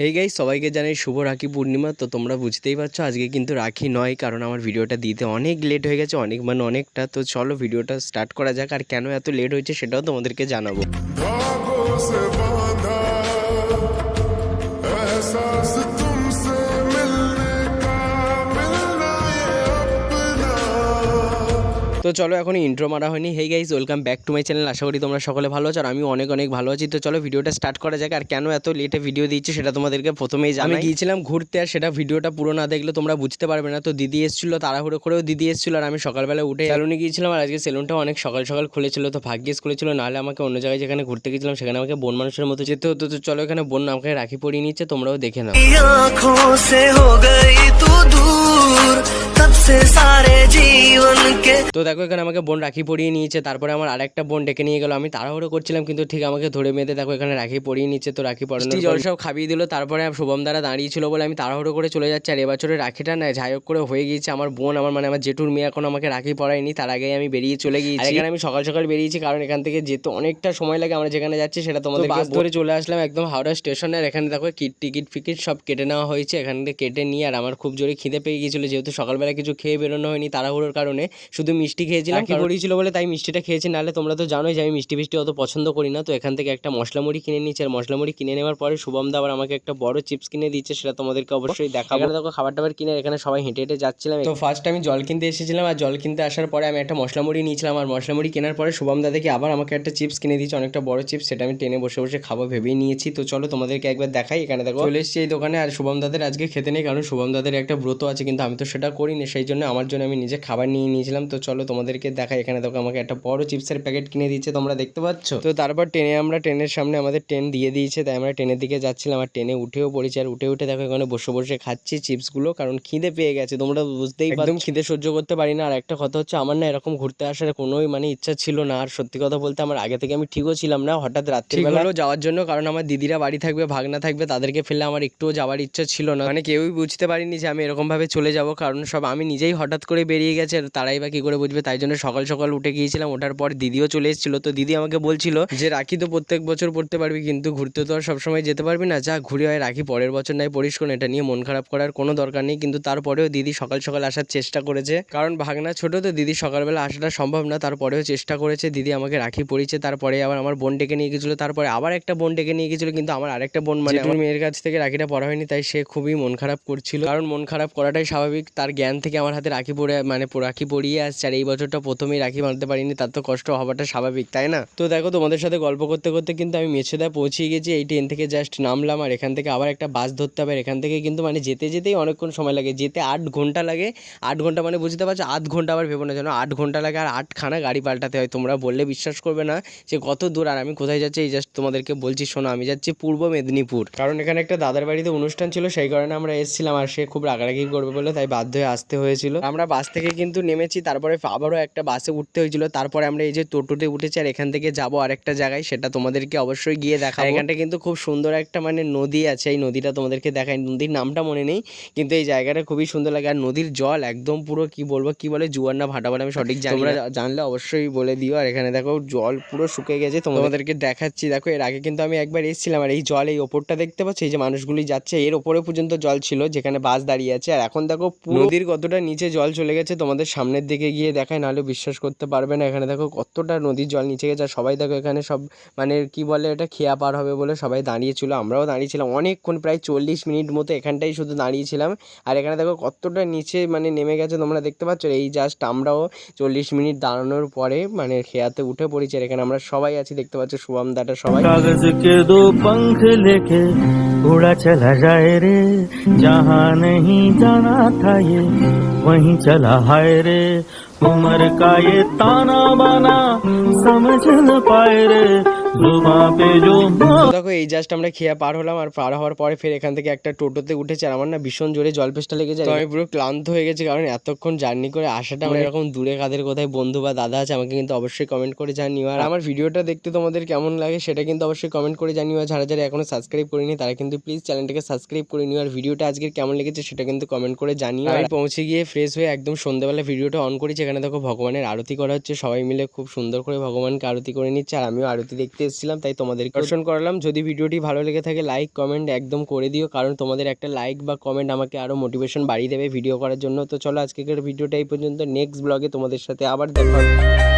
Hey guys, সবাইকে জানাই শুভ রাখি পূর্ণিমা। তো তোমরা বুঝতেই পারছো আজকে কিন্তু রাখি নয়, কারণ আমার ভিডিওটা দিতে অনেক লেট হয়ে গেছে, অনেকটা। তো চলো ভিডিওটা স্টার্ট করা যাক। আর কেন এত লেট হয়েছে সেটাও তোমাদেরকে জানাবো। धागों से बांधा एहसास तुमसे मिलने का मिलना ये अपना। তো চলো এখন ইন্ট্রো মারা হয়নি। Hey guys, welcome back to my channel. আশা করি তোমরা সকলে ভালো আছো আর আমি অনেক ভালো আছি। তো চলো ভিডিওটা স্টার্ট করা যাক। আর কেন এত লেটে ভিডিও দিচ্ছি সেটা তোমাদেরকে প্রথমেই জানাই। আমি গিয়েছিলাম ঘুরতে, আর সেটা ভিডিওটা পুরো না দেখলে তোমরা বুঝতে পারবে না। তো দিদি এসেছিল, তাড়াহুড়ো করেও দিদি এসেছিল, আর আমি সকালবেলা উঠে সেলুনে গিয়েছিলাম। আর আজকে সেলুনটা অনেক সকাল সকাল খুলেছিল, তো ভাগ্যিস খুলেছিল, নাহলে আমাকে অন্য জায়গায় যেখানে ঘুরতে গেছিলাম সেখানে আমাকে বোন মানুষের মতো যেতে হতো। তো চলো এখানে বোন আমাকে রাখি পরিয়ে নিচ্ছে, তোমরাও দেখে নাও। आँखों से हो गई तू दूर तब से सारे जीवन के। তো দেখো এখানে আমাকে বোন রাখি পরিয়ে নিয়েছে, তারপরে আমার আরেকটা বোন ডেকে নিয়ে গেল। আমি তাড়াহুড়ো করছিলাম কিন্তু ঠিক আমাকে ধরে বেঁধে দেখো এখানে রাখি পরিয়ে নিচ্ছে। তো রাখি পরানোর জল সব খাবিয়ে দিল, তারপরে শুভম দ্বারা দাঁড়িয়েছিল বলে আমি তাড়াহুড়ো করে চলে যাচ্ছি। আর এবছরের রাখিটা না যাই হোক করে হয়ে গিয়েছে। আমার বোন আমার জেঠুর মেয়ে এখন আমাকে রাখি পরায়নি, তার আগেই আমি বেরিয়ে চলে গিয়েছি। এখানে আমি সকাল সকাল বেরিয়েছি, কারণ এখান থেকে যেতে অনেকটা সময় লাগে। আমরা যেখানে যাচ্ছি সেটা তোমাদের বাস ধরে চলে আসলাম একদম হাওড়া স্টেশনে। আর এখানে দেখো টিকিট ফিকিট সব কেটে নেওয়া হয়েছে, এখান থেকে কেটে নিয়ে। আর আমার খুব জোরে খিদে পেয়ে গিয়েছিল, যেহেতু সকালবেলা কিছু খেয়ে বেরোনো হয়নি তাড়াহুড়োর কারণে, শুধু মিষ্টি খেয়েছিলাম। কি পড়িয়েছিল বলে তাই মিষ্টিটা খেয়েছি, নাহলে তোমরা তো জানোই যে আমি মিষ্টি অত পছন্দ করি না। তো এখান থেকে একটা মশলা মুড়ি কিনে নিয়েছি, আর মশলা মুড়ি কিনে নেওয়ার পরে শুভম দা আবার আমাকে একটা বড় চিপস কিনে দিচ্ছে, সেটা তোমাদেরকে অবশ্যই দেখাবো। এখানে দেখো খাবার টাবার কিনে এখানে সবাই হেঁটে হেঁটে যাচ্ছিলাম। তো ফার্স্ট আমি জল কিনতে এসেছিলাম, আর জল কিনতে আসার পরে আমি একটা মশলা মুড়ি নিয়েছিলাম। আর মশলা মুড়ি কেনার পরে শুভম দা দেখি আবার আমাকে একটা চিপস কিনে দিয়েছে, অনেকটা বড় চিপস, সেটা আমি টেনে বসে বসে খাবো ভেবেই নিয়েছি। তো চলো তোমাদেরকে একবার দেখাই। এখানে দেখো চলে এসেছি এই দোকানে। আর শুভম দাদের আজকে খেতে নেই, কারণ শুভম দাদের একটা ব্রত আছে, কিন্তু আমি তো সেটা করিনি, সেই জন্য আমার জন্য আমি নিজে খাবার নিয়ে নিয়েছিলাম। তো চলো তোমাদেরকে দেখাই। এখানে দেখো আমাকে একটা বড় চিপসের প্যাকেট কিনে দিয়েছে, তোমরা দেখতে পাচ্ছ। তো তারপর ট্রেনের সামনে আমাদের ট্রেন দিয়ে দিয়েছে, তাই আমরা ট্রেনের দিকে যাচ্ছিলাম। আর ট্রেনে উঠেও পড়েছি, আর উঠে দেখো এখানে বসে বসে খাচ্ছি চিপসগুলো, কারণ খিদে পেয়ে গেছে। তোমরা বুঝতেই একদম খিদে সহ্য করতে পারি না। আর একটা কথা হচ্ছে, আমার না এরকম ঘুরতে আসার কোনোই ইচ্ছা ছিল না। আর সত্যি কথা বলতে আমার আগে থেকে আমি ঠিকও ছিলাম না, হঠাৎ রাত্রিবেলা যাওয়ার জন্য, কারণ আমার দিদিরা বাড়ি থাকবে, ভাগনা থাকবে, তাদেরকে ফেলে আমার একটুও যাওয়ার ইচ্ছা ছিল না। কেউই বুঝতে পারিনি যে আমি এরকম ভাবে চলে যাব, কারণ সব আমি নিজেই হঠাৎ করে বেরিয়ে গেছে, আর তারাই বা কি করে বুঝবে। তাই জন্য সকাল সকাল উঠে গিয়েছিলাম। ওঠার পর দিদিও চলে এসেছিল। তো দিদি আমাকে বলছিল যে রাখি তো প্রত্যেক বছর পড়তে পারবি, কিন্তু ঘুরতে তো আর সবসময় যেতে পারবি না, যা ঘুরে হয় রাখি পরের বছর নাই পড়িস। কোন এটা নিয়ে মন খারাপ করার কোনো দরকার নেই। কিন্তু তারপরেও দিদি সকাল সকাল আসার চেষ্টা করেছে, কারণ ভাগনা ছোট, তো দিদি সকালবেলা আসাটা সম্ভব না, তারপরেও চেষ্টা করেছে। দিদি আমাকে রাখি পরিয়েছে, তারপরে আবার আমার বোন ডেকে নিয়ে গেছিলো, তারপরে আবার একটা বোন ডেকে নিয়ে গেছিলো, কিন্তু আমার আরেকটা বোন আমার মেয়ের কাছ থেকে রাখিটা পরা হয়নি, তাই সে খুবই মন খারাপ করছিল। কারণ মন খারাপ করাটাই স্বাভাবিক, তার জ্ঞান থেকে আমার হাতে রাখি পরে রাখি পরিয়ে আসছে। আর এই বছরটা প্রথমেই রাখি বাঁধতে পারিনি, তার তো কষ্ট হওয়াটা স্বাভাবিক, তাই না? তো দেখো তোমাদের সাথে গল্প করতে করতে কিন্তু আমি মেছেদায় পৌঁছে গেছি। এই ট্রেন থেকে জাস্ট নামলাম, আর এখান থেকে আবার একটা বাস ধরতে হবে। এখান থেকে কিন্তু যেতে যেতেই অনেকক্ষণ সময় লাগে, যেতে 8 ঘন্টা লাগে। 8 ঘন্টা বুঝতে পারছো, আধ ঘন্টা আবার ভেবো না যেন 8 ঘন্টা লাগে, আর 8খানা গাড়ি পাল্টাতে হয়। তোমরা বললে বিশ্বাস করবে না যে কত দূর। আর আমি কোথায় যাচ্ছি এই জাস্ট তোমাদেরকে বলছি শোনো, আমি যাচ্ছি পূর্ব মেদিনীপুর, কারণ এখানে একটা দাদার বাড়িতে অনুষ্ঠান ছিল, সেই কারণে আমরা এসেছিলাম। আর সে খুব রাগারাগি করবে বলে তাই বাধ্য হয়ে আসতে হয়েছিল। আমরা বাস থেকে কিন্তু নেমেছি, তারপরে আবারও একটা বাসে উঠতে হয়েছিল, তারপরে আমরা এই যে টোটোতে উঠেছি। আর এখান থেকে যাবো আরেকটা জায়গায়, সেটা তোমাদেরকে অবশ্যই গিয়ে দেখাবো। এখানটা কিন্তু খুব সুন্দর একটা নদী আছে, এই নদীটা তোমাদেরকে দেখাই। নদীর নামটা মনে নেই, কিন্তু এই জায়গাটা খুবই সুন্দর লাগে। আর নদীর জল একদম পুরো কি বলবো, কি বলে জুয়ার না ভাটা বলে আমি সঠিক জানি না, তোমরা জানলে অবশ্যই বলে দিও। আর এখানে দেখো জল পুরো শুকিয়ে গেছে, তোমাদেরকে দেখাচ্ছি। দেখো এর আগে কিন্তু আমি একবার এসেছিলাম, আর এই জল এই ওপরটা দেখতে পাচ্ছি, এই যে মানুষগুলি যাচ্ছে এর ওপরে পর্যন্ত জল ছিল, যেখানে বাস দাঁড়িয়ে আছে। আর এখন দেখো নদীর কতটা নিচে জল চলে গেছে, তোমাদের সামনের দিকে গিয়ে দেখায়, নাহলে বিশ্বাস করতে পারবে না। এখানে দেখো কতটা নদীর জল নিচে গেছে। আর সবাই দেখো এখানে সব কি বলে এটা খেয়া পার হবে বলে সবাই দাঁড়িয়েছিল, আমরাও দাঁড়িয়েছিলাম অনেকক্ষণ, প্রায় 40 মিনিট মতো এখানটাই শুধু দাঁড়িয়েছিলাম। আর এখানে দেখো কতটা নিচে নেমে গেছে, তোমরা দেখতে পাচ্ছ। এই জাস্ট আমরাও 40 মিনিট দাঁড়ানোর পরে খেয়াতে উঠে পড়েছি। আর এখানে আমরা সবাই আছি, দেখতে পাচ্ছ শুভম দাটা সবাই। कागज के दो पंख लेके उड़ा चला जाए रे, जहाँ नहीं जाना था ये वहीं चला हाय रे, उम्र का ये ताना बाना समझ न पाए रे, जुबां पे जो দেখো এই জাস্ট আমরা খেয়া পার হলাম, আর পার হওয়ার পরে ফের এখান থেকে একটা টোটোতে উঠেছে। আর আমার না ভীষণ জোরে জলপেষ্টা লেগে যায়, তো আমি পুরো ক্লান্ত হয়ে গেছি, কারণ এতক্ষণ জার্নি করে আসাটা আমরা এরকম দূরে কাদের কোথায় বন্ধু বা দাদা আছে আমাকে কিন্তু অবশ্যই কমেন্ট করে জানিও। আর আমার ভিডিওটা দেখতে তোমাদের কেমন লাগে সেটা কিন্তু অবশ্যই কমেন্ট করে জানিও। আর যারা যারা এখনো সাবস্ক্রাইব করিনি তারা কিন্তু প্লিজ চ্যানেলটাকে সাবস্ক্রাইব করে নিও। আর ভিডিওটা আজকে কেমন লেগেছে সেটা কিন্তু কমেন্ট করে জানিও। আমি পৌঁছে গিয়ে ফ্রেশ হয়ে একদম সন্ধ্যাবেলা ভিডিওটা অন করেছি। এখানে দেখো ভগবানের আরতি করা হচ্ছে, সবাই মিলে খুব সুন্দর করে ভগবানকে আরতি করে নিচ্ছে, আর আমিও আরতি দেখতে এসেছিলাম, তাই তোমাদেরকে দর্শন করালাম। যদি ভিডিওটি ভালো লেগে থাকে লাইক কমেন্ট একদম করে দিও, কারণ তোমাদের একটা লাইক বা কমেন্ট আমাকে আরও মোটিভেশন বাড়িয়ে দেবে ভিডিও করার জন্য। তো চলো আজকের ভিডিওটা এই পর্যন্ত, নেক্সট ব্লগে তোমাদের সাথে আবার দেখা হবে।